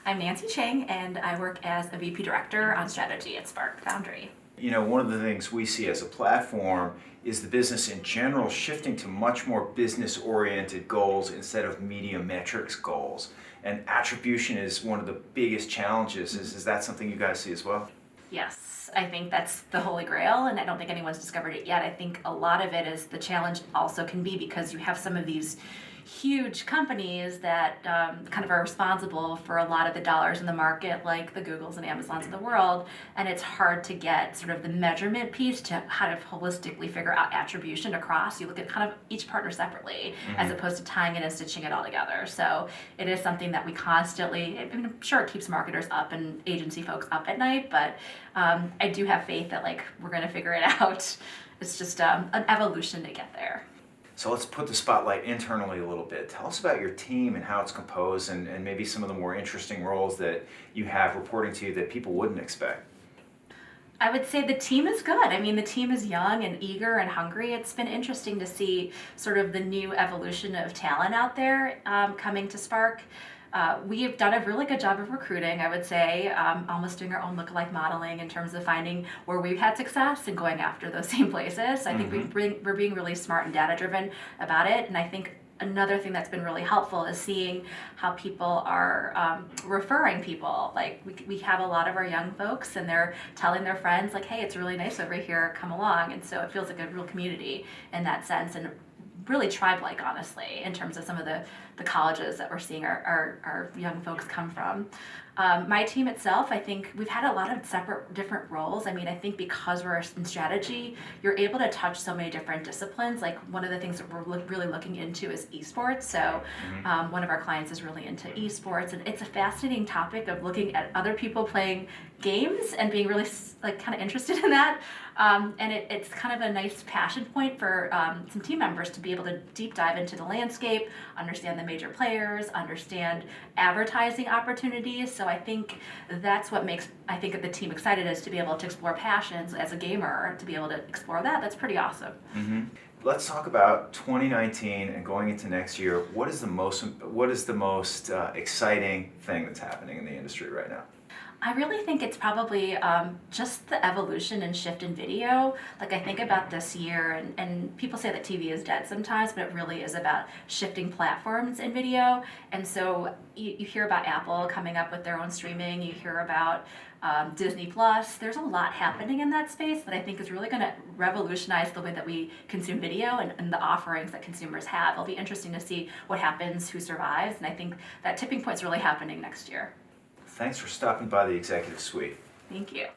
I'm Nancy Chang, and I work as a VP Director on Strategy at Spark Foundry. You know, one of the things we see as a platform is the business in general shifting to much more business-oriented goals instead of media metrics goals. And attribution is one of the biggest challenges. Is that something you guys see as well? Yes, I think that's the holy grail, and I don't think anyone's discovered it yet. I think a lot of it is the challenge also can be because you have some of these huge companies that kind of are responsible for a lot of the dollars in the market, like the Googles and Amazons of the world, and it's hard to get sort of the measurement piece to how to holistically figure out attribution across. You look at kind of each partner separately, as opposed to tying it and stitching it all together. So it is something that we constantly, I mean, I'm sure it keeps marketers up and agency folks up at night, but I do have faith that we're going to figure it out. It's just an evolution to get there. So let's put the spotlight internally a little bit. Tell us about your team and how it's composed and maybe some of the more interesting roles that you have reporting to you that people wouldn't expect. I would say the team is good. I mean, the team is young and eager and hungry. It's been interesting to see sort of the new evolution of talent out there coming to Spark. We have done a really good job of recruiting, I would say, almost doing our own lookalike modeling in terms of finding where we've had success and going after those same places. I think we're being really smart and data-driven about it, and I think another thing that's been really helpful is seeing how people are referring people. Like we have a lot of our young folks and they're telling their friends like, hey, it's really nice over here, come along. And so it feels like a real community in that sense, and really tribe-like, honestly, in terms of some of the colleges that we're seeing our young folks come from. My team itself, I think we've had a lot of separate different roles. I mean, I think because we're in strategy, you're able to touch so many different disciplines. Like one of the things that we're really looking into is esports. So one of our clients is really into esports, and it's a fascinating topic of looking at other people playing games and being really kind of interested in that. And it's kind of a nice passion point for some team members to be able to deep dive into the landscape, understand the major players, understand advertising opportunities. So I think that's what makes, I think, the team excited, is to be able to explore passions as a gamer, to be able to explore that. That's pretty awesome. Let's talk about 2019 and going into next year. What is the most exciting thing that's happening in the industry right now? I really think it's probably just the evolution and shift in video. Like I think about this year, and people say that TV is dead sometimes, but it really is about shifting platforms in video. And so you hear about Apple coming up with their own streaming, you hear about Disney Plus. There's a lot happening in that space that I think is really going to revolutionize the way that we consume video and the offerings that consumers have. It'll be interesting to see what happens, who survives, and I think that tipping point is really happening next year. Thanks for stopping by the Executive Suite. Thank you.